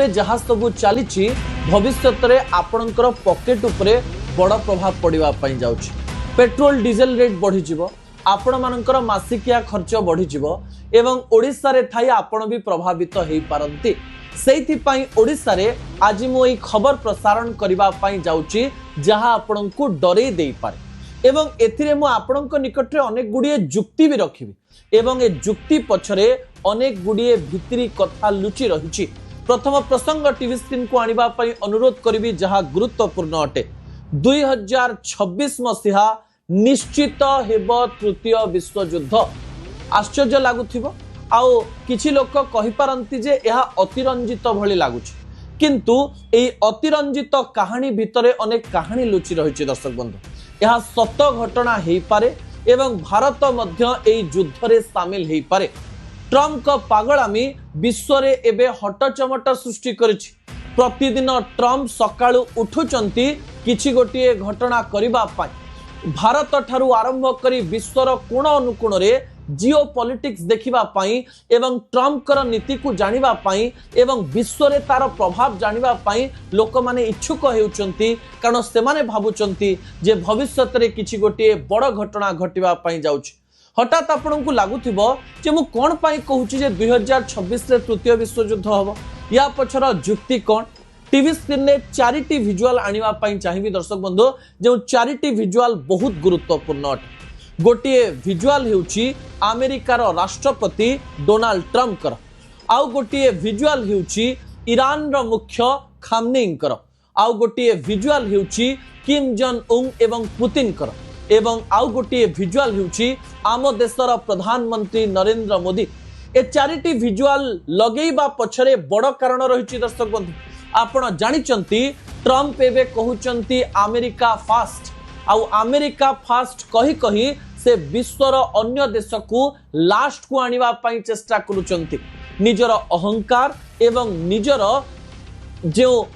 ଏବେ जहाँ सब चली भविष्य में आपणकर पॉकेट उपरे बड़ प्रभाव पड़ापी जाऊँगी। पेट्रोल डीजेल रेट बढ़ी आपण मानकर मासिकिया खर्च बढ़ी एवं ओडिशा रे थाई आपण भी प्रभावित हो पारंती। सेइथिपाई ओडिशा रे आज मु एई खबर प्रसारण करिबा पई जाउची जहां आपण को डरे देई पारे एवं एथिरे मु आपणक निकट रे अनेक गुडिये जुक्ति भी रखिबी एवं ए जुक्ति पछरे अनेक गुडिये भितरी कथा लुचि रहिछि। प्रथम प्रसंग टीवी स्क्रीन को आनिबा पई अनुरोध करिबी जहां गुरुत्वपूर्ण अटे। 2026 मसीहा निश्चित हेब तृतीय विश्वयुद्ध। आश्चर्य लागुथिबो आउ किछि लोक कहि पारंती जे यह अतिरंजित भली लागुछि, किंतु एई अतिरंजित कहानी भितरे अनेक कहानी लुचि रहिछि। दर्शक बंधु, यह सत घटना हेई पारे एवं भारत मध्य एई युद्ध रे शामिल हेई पारे। ट्रम्प का पागलामी विश्व रे एबे हटचमट सृष्टि करिछि। प्रतिदिन ट्रम्प सकाळु उठुचंती किछि गोटिए घटना करिबा पाई। भारत ठारू आरंभ करी विश्वर कोण अनुकोण रे जियो पॉलिटिक्स देखिबा पाई एवं ट्रम्प कर नीति को जानिबा पाई एवं विश्व रे तार प्रभाव जानिबा पाई लोक माने इच्छुक हेउचंती, कारण से माने भाबुचंती जे भविष्य रे किछि गोटिए बड़ घटना घटिबा पाई जाउछि। हठात आपन को लागुथिबो जे मु कोन पाई कहूछि जे 2026 रे तृतीय विश्वयुद्ध हबो। या पछर जुक्ति कोन? टीवी स्क्रीन ने चारिटी विजुअल आनिबा पाई चाहिबी दर्शक बंधु, जो चारिटी विजुअल बहुत गुरुत्वपूर्ण अटे। गोटिए विजुअल हेउची अमेरिकार राष्ट्रपति डोनाल्ड ट्रम्प कर, आउ गोटिए विजुअल हेउची ईरान रो मुख्य खामनेई कर, आउ गोटिए विजुअल हेउची किम जॉन उंग एवं पुतिन कर, एवं आउ गोटिए विजुअल हेउची आम देशर प्रधानमंत्री नरेंद्र मोदी। ए चारिटी विजुअल लगेइबा पछरे बड़ कारण रहिछि। दर्शक बंधु, आपण जानिचंती ट्रम्प एबे कहउचंती अमेरिका फास्ट, आउ अमेरिका फास्ट कही कही से विश्वर अन्य देश को लास्ट को आनिबा पाई चेष्टा करूचंती। निजर अहंकार एवं निजर जो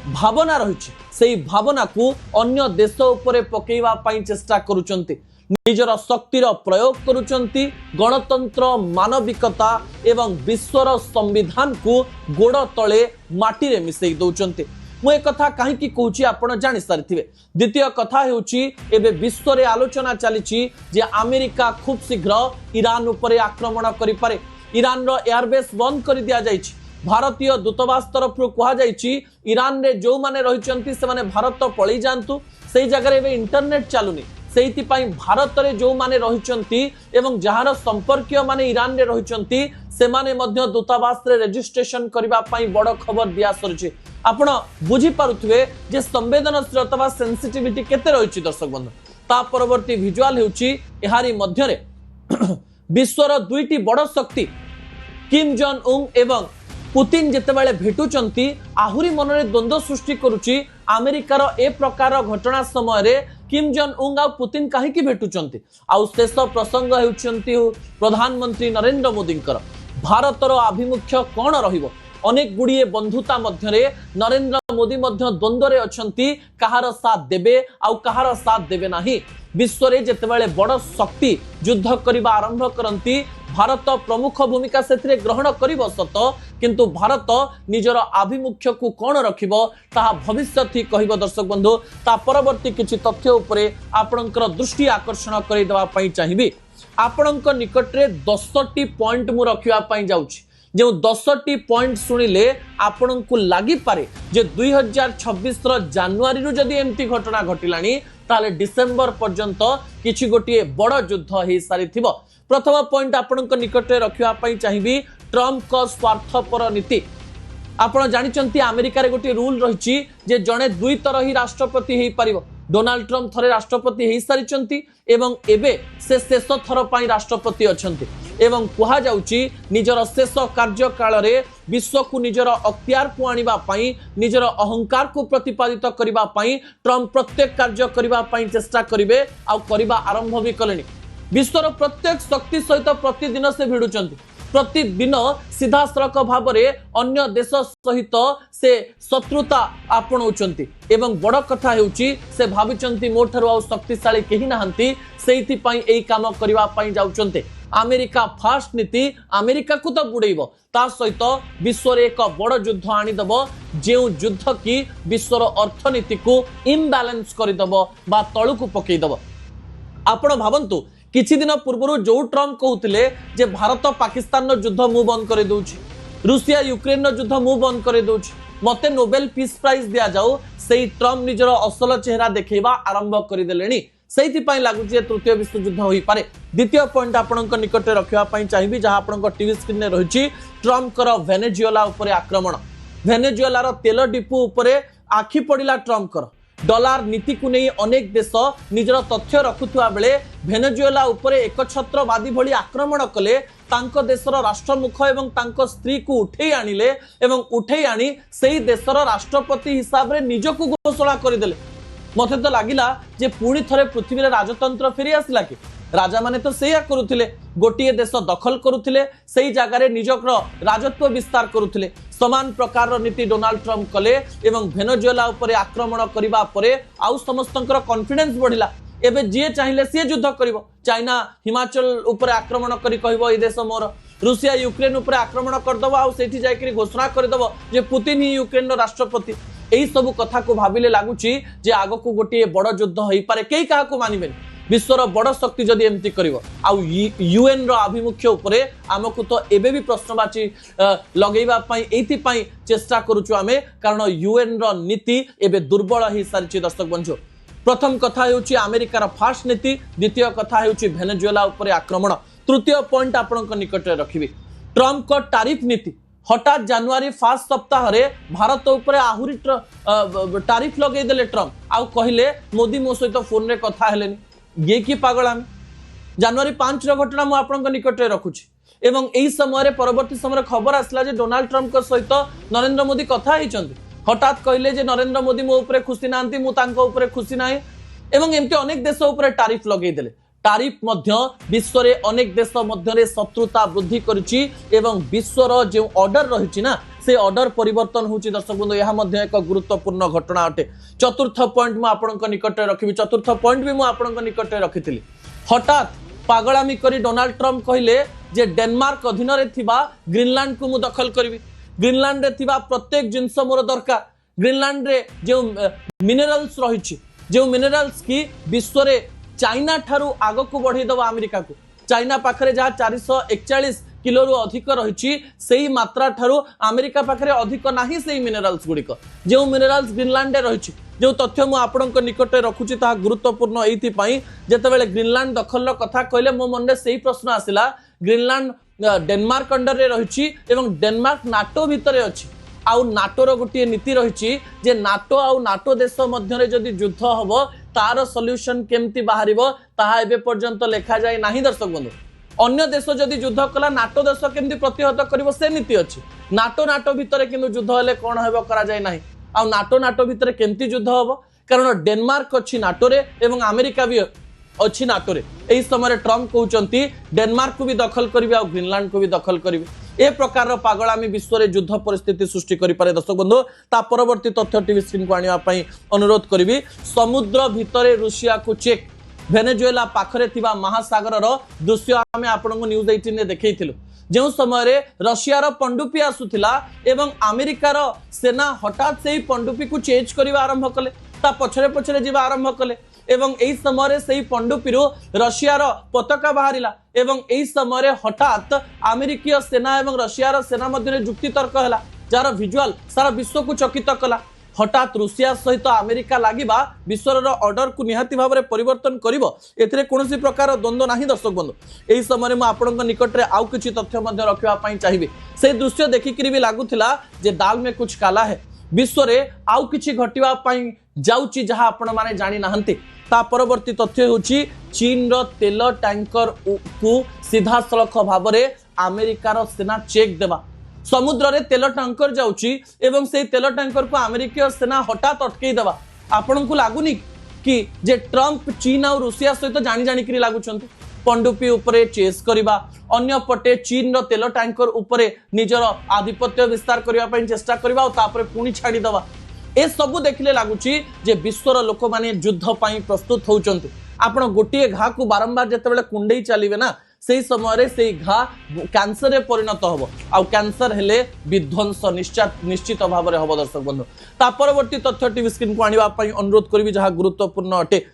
भावना रहिछि सेही भावना को अन्य देश उपरे पकेइबा पाई चेष्टा करूचंती। निजर शक्तिर प्रयोग करूचंती। गणतंत्र, मानविकता एवं विश्वर संविधान को गोड़ तले माटी रे मिसेई दउचंती। मु एक कथा कहीं कहूँ आपण जानी सारी। द्वितीय कथा हेउची एबे विश्व रे आलोचना चली जे अमेरिका खूब शीघ्र ईरान उपरे आक्रमण करि पारे। ईरान रो एयरबेस बंद कर दिया जाइछि। भारतीय दूतावास तरफ कहा जाइछि ईरान रे जो माने रहिचंती से माने भारत पळी जांतु। सेही जगह एबे इंटरनेट चालुनी, सेहिति पाई भारत रे जो माने रहिचंती एवं जहार संपर्कीय माने ईरान रे रहिचंती से माने मध्य दूतावास रे रजिस्ट्रेशन करिबा पाई बड़ खबर दिया सरछि। आपण बुझी पारुथवे जे संवेदनशीलता वा सेंसिटिविटी केते रहिछि। दर्शक बंधु, ता परवर्ती विजुअल हेउछि एहारी मध्य रे विश्वर दुईटी बड़ शक्ति किम जॉन उंग एवं पुतिन जेतेबेले भेटुचंती आहुरी मनरे द्वंद्व सृष्टि करुछि। अमेरिकार ए प्रकार घटना समय रे किम जॉन उंग आ पुतिन काहे की भेटुचंती। आउ शेष प्रसंग हेउचंती प्रधानमंत्री नरेंद्र मोदींकर। भारतर आभिमुख्य कोन रहिबो? अनेक गुड़िए बंधुता मध्यरे नरेंद्र मोदी मध्य द्वंद्व रे अछंती, कहार साथ देबे आउ कहार साथ देबे नाही। विश्व रे जेतेबेले बड़ शक्ति युद्ध करिबा आरंभ करंती, भारत प्रमुख भूमिका सेथिरे ग्रहण करिबो सत, किंतु भारत निजर आभिमुख्य को कोन रखिबो ताहा भविष्य थी कहिबो। दर्शक बंधु, ता परवर्ती किछि तथ्य उपरे आपणकर दृष्टि आकर्षण करि देबा पई चाहिबी। आपणक निकट रे 10टी पॉइंट मु रखिबा पई जाउछि। जो 10टी पॉइंट शुणिले आपण को लगी पारे जे 2026 जानुआरी रु जदि एमती घटना घटिलानी ताले डिसेंबर पर्यंत किछि गोटिए बड़ युद्ध हे सारिथिबो। प्रथम पॉइंट आपण निकट रखिबा पई चाहिबी ट्रम्प को स्वार्थपर नीति। आपण जानिचंती अमेरिका रे गोटे रूल रहिछि जे जणे दुई तरह ही राष्ट्रपति हेई परिबो। डोनाल्ड ट्रम्प थरे राष्ट्रपति हेई सारिचंती एवं एबे से शेष थर पई राष्ट्रपति अछंती एवं कहा जाउची निजर शेष कार्यकाल रे विश्व को निजर अख्तियार को आनिबा पई, निजर अहंकार को प्रतिपादित करिबा पई ट्रम्प प्रत्येक कार्य करिबा पई चेष्टा करिवे आ करिबा आरंभ भी कलेनी। विश्वर प्रत्येक शक्ति सहित प्रतिदिन से भिडुचंती। प्रतिदिन सीधा सड़क भाव में अन्य देश सहित से शत्रुता आपणाउचंती एवं बड़ कथा हेउची से भाविचंती मोठारु आ शक्तिशाली केही नाहंती, सेहिथि पई एई काम करिबा पई जाउचंती। अमेरिका फास्ट नीति अमेरिका को तो बुड़ेब ता सहित विश्व रे एक बड़ युद्ध आनीदेव जो युद्ध की विश्वर अर्थनीति को इम्बालांस करदेव बा तलू को पकईदेव। आपण भावंतु किछि दिन पूर्व जो ट्रम्प कहते जे भारत पाकिस्तान युद्ध मु बंद कर दूची, रूसिया यूक्रेन युद्ध मु बंद कर दूची, मते नोबेल पीस प्राइज दिया जाऊ, सेही ट्रम्प निजर असल चेहरा देखैबा आरंभ करदेलेनी। सेहिथिपाई लागुची तृतीय विश्व युद्ध होई पारे। द्वितीय पॉइंट आपनक निकट रखिबा पई चाहिबी जहां आपनक टीवी स्क्रीन ने रहिची ट्रम्प कर वेनेजुएला उपरे आक्रमण। वेनेजुएला रो तेल डिपो उपरे आखि पड़िला ट्रम्प कर डॉलर नीति को नहीं अनेक देश निजर तथ्य रखुवा बेले वेनेजुएला उपरे एकछत्रवादी भली आक्रमण कले तांको देशर राष्ट्रमुख एवं तांको स्त्री को उठे आनिले एवं उठे आनी सेही देशर राष्ट्रपति हिसाब रे निजको घोषणा करदेले। मते तो लागिला जे पुणी थरे पृथ्वी रे राजतंत्र फेरी आसिला कि राजा माने तो सेया करुथिले, गोटिए देश दखल करुथिले, सेही जगह रे निजकर राजत्व विस्तार करुथिले। समान प्रकार नीति डोनाल्ड ट्रम्प कले एवं वेनेजुएला उपरे आक्रमण करिबा परे आउ समस्तंकर कॉन्फिडेंस बढ़िला। एबे जे चाहिए सी युद्ध करिवो। चाइना हिमाचल उपरे आक्रमण करी कहबो ए देश मोर, रूसिया यूक्रेन उपरे आक्रमण करदबो आउ सेठी जायकरी घोषणा करदबो जे पुतिन ही यूक्रेन रो राष्ट्रपति। एही सब कथा को भाबिले लागुची जे आगो को गोटिए बड़ युद्ध होई पारे, केही काहा को मानिबेन। विश्वर बड़ शक्ति जदि एमती करिवो आउ यूएन रो आभिमुख्य उपरे आमको तो एबे भी प्रश्नवाची लगेइबा पई एथि पई चेष्टा करूछु आमे, कारण यूएन रो नीति एबे दुर्बल ही सारिछि। दर्शक बंधु, प्रथम कथा हेउछि अमेरिकार फास्ट नीति, द्वितीय कथा हेउछि वेनेजुएला उपरे आक्रमण, तृतीय पॉइंट आपनक निकट रखिबी ट्रम्प को टैरिफ नीति। हठात जनवरी 1 सप्ताह रे भारत उपरे आहुरी टैरिफ लगे देले ट्रम्प आउ कहिले मोदी मो सहित फोन रे कथा हेलेनी। ये कि पागलामी। जनवरी 5 रो घटना मु आपनक निकट रे रखुछि एवं एही समय रे परवर्ती समय खबर आसला जे डोनाल्ड ट्रम्प को सहित नरेंद्र मोदी कथा हिचंती। हठात कहले जे नरेंद्र मोदी मो उपरे खुशी नांती, मु तांको उपरे खुशी नाही एवं एमती अनेक देश उपरे टैरिफ लगे देले। टैरिफ मध्य विश्व रे अनेक देश मध्य रे शत्रुता वृद्धि करिछि एवं विश्वर जो ऑर्डर रहिछि ना से ऑर्डर परिवर्तन होछि। दर्शक बंधु, यह मध्य एक गुरुत्वपूर्ण घटना अटे। चतुर्थ पॉइंट मु आपनक निकट रखिबी। चतुर्थ पॉइंट भी मु आपनक निकट रखिथिली। हठात पागलामी करी डोनाल्ड ट्रम्प कहिले जे डेनमार्क अधीन रे थिबा ग्रीनलैंड को मु दखल करबी, ग्रीनलैंड रे थिबा प्रत्येक जिंस मोर दरकार। ग्रीनलैंड रे जो मिनरल्स रहिछि, जो मिनरल्स की विश्व रे चाइना ठारू आग को बढ़ी दबा अमेरिका को। चाइना पाखरे जहाँ 441 किलो रु अधिक रही से मात्रा ठारू अमेरिका पाखरे अधिक नाही से मिनरल्स गुड़िक। जो मिनरल्स ग्रीनलैंड रही जो तथ्य मु आपणक निकट रखुची ता गुरुत्वपूर्ण एइथिपाई जेतेबेले ग्रीनलैंड दखल कथा कहले मो मन से प्रश्न आसिला। ग्रीनलैंड डेनमार्क अंडर रे रही एवं डेनमार्क नाटो भितर अछि आउ नाटोर गोटे नीति रही जे नाटो आउ नाटो देश मध्य जदि युद्ध हम तार सॉल्यूशन केमती बाहरिबो ताहा एबे पर्यंत लेखा जाय नाही। दर्शक बंधु, अन्य देश जदि युद्ध कला नाटो देश केमती प्रतिहत करिवो से नीति अछि। नाटो भितर किंतु युद्ध हेले कोन हेबो करा जाय नाही। आ नाटो भितर केमती युद्ध हबो, कारण डेनमार्क अछि नाटो रे एवं अमेरिका भी अच्छी नाटो रे। एही समय ट्रम्प कहउचंती डेनमार्क को भी दखल करिवे आ ग्रीनलैंड को भी दखल करिवे। ए प्रकार पागलामी विश्व रे युद्ध परिस्थिति सृष्टि करि पारे। दर्शक बंधु, ता परवर्ती तथ्य टीवी स्क्रीन को आनिया पई अनुरोध करिवि। समुद्र भितरे रूसिया को चेक, वेनेजुएला पाखरे थिबा महासागर रो दृश्य आमे आपनको न्यूज 18 ने देखैथिलु। जो समय रे रशिया रो पंडुपी आसुथिला एवं अमेरिका रो सेना हठात से ही पंडुपी को चेंज करिवा आरंभ कले, ता पछरे पछरे जीवा आरंभ कले एवं एही समय से पंडुपी रशिया रो पताका बाहरिला एवं एही समय हठात अमेरिकीय सेना एवं रशिया सेना मध्य जुक्ति तर्क है जार विजुआल सारा विश्व को चकित कला। हठात रूसिया सहित अमेरिका लागिबा विश्वर ऑर्डर को निहाती भाव में परिवर्तन करिवो, एथिरे कोनोसी प्रकार द्वंद्व नाही। दर्शक बंधु, एही समय मु आपनक निकट रे आउ किछि तथ्य मध्य रखिबा पई चाहिबे। से दृश्य देखिकरी भी लागुथिला जे दाल में कुछ काला है। विश्व रे आउ किछि घटिबा पई जाउची जहां आपण माने जानि नाहंती। ता परवर्ती तथ्य होची चीन रो तेल टैंकर को सीधा सड़क भाव में अमेरिकार सेना चेक देवा। समुद्र रे तेल टैंकर जाउची एवं से तेल टैंकर को अमेरिकीय सेना हठात अटकई देवा। आपण को लागुनी कि जे ट्रम्प चीन और रूसिया सहित जानी जानी करी लागुचंती पंडुपी उपरे चेस करिबा, अन्य पटे चीन रो तेल टैंकर उपरे निजर आधिपत्य विस्तार करिबा पई चेष्टा करिबा और तापरे पुणी छाड़ी देवा। ए सबु देखिले लागुची जे विश्वर लोक माने युद्ध पाई प्रस्तुत होउचंती। आपण गोटिए घा को बारंबार जेतेबेले कुंडेई चलिबे ना से समय से घा कैंसर रे परिणत हम आउ कैंसर हेले विध्वंस निश्चित भाव में हम दर्शक बंधु ता परवर्ती तथ्य टीवी स्क्रीन को आनिबा पई अनुरोध करी जहाँ गुरुत्वपूर्ण अटे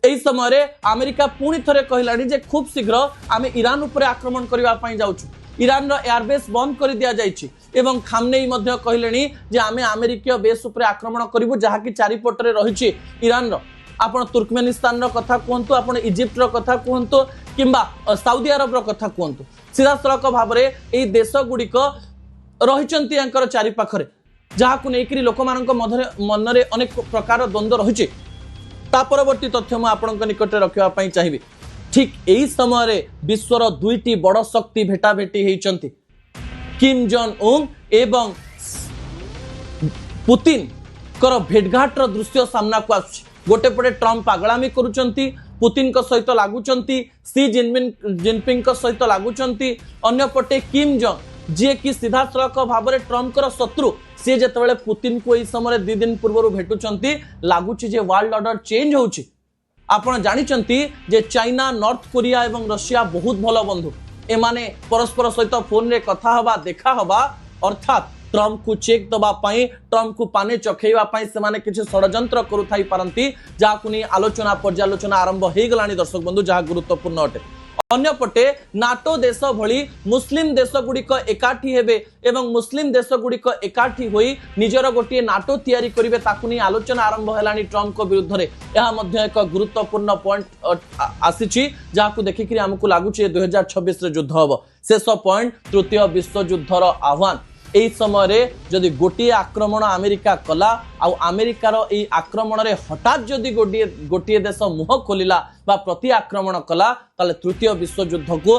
एही समय अमेरिका पुणी थरे कहलानी जे खूब शीघ्र आमे ईरान उपरे आक्रमण करबा पई जाउछु ईरान रो एयरबेस बंद कर दिया जाइछि एवं खामनेई मध्य कहलेनी जे आमे अमेरिकीय बेस उपरे आक्रमण करिवु जहा कि चारिपटरे रहिछि ईरान रो आपण तुर्कमेनिस्तान रो कथा कहंतु आपण इजिप्ट रो कथा कहंतु किंबा सऊदी अरब रो कथा कहंतु सीधा सड़क भाव में एही देश गुड़िक रहिचंती यांकर चारि पाखरे जहा को नेकरी लोक मानक मनरे अनेक प्रकार द्वंद्व रहिछि ता परवर्ती तथ्य मु आपनक निकट रखिबा पई चाहिबी ठीक एही समय रे विश्वर दुईटी बड़ शक्ति भेटा भेटी हेइचंती किम जॉन उन एवं पुतिन कर भेटघाट रो दृश्य सामना को आछी गोटे पटे ट्रम्प पागलामी करूचंती पुतिन को सहित लागुचंती सी जिनपिंग को सहित लागुचंती अन्य पटे किम जॉन जे कि सीधा सड़क भाव में ट्रम्प कर शत्रु सी जिते पुतिन को यही समय 2 दिन पूर्व भेटुचंती लगुच वर्ल्ड ऑर्डर चेंज होउची आपण जानिचंती जे चाइना नॉर्थ कोरिया एवं रशिया बहुत भल बंधु एमाने परस्पर सहित फोन रे कथा हवा देखा हवा अर्थात ट्रम्प को चेक दबा पाई ट्रम्प को पाने चखेइबा पाई से माने किछि षडयंत्र करुथाई पारंती जाकु नि आलोचना पर्यालोचना आरंभ हे गलानी दर्शक बंधु जहा गुरुत्वपूर्ण अटे अन्य पटे नाटो देश भली मुस्लिम देश गुड़िक एकाठी हेबे एवं मुस्लिम देश गुड़िक एकाठी होई निजर गोटे नाटो तैयारी करिवे ताकु नि आलोचना आरंभ हेलानी ट्रम्प को विरुद्ध रे यह मध्य एक गुरुत्वपूर्ण पॉइंट आसीची जाकु देखिकरी हमकु लागुची 2026 रे युद्ध हबो शेष पॉइंट तृतीय विश्व युद्धर आह्वान एही समय रे जदि गोटे आक्रमण अमेरिका कला आउ अमेरिकार एही आक्रमण रे हठात जदि गोटे देश मुह खोलिला बा प्रति आक्रमण कला ताले तृतीय विश्व युद्ध को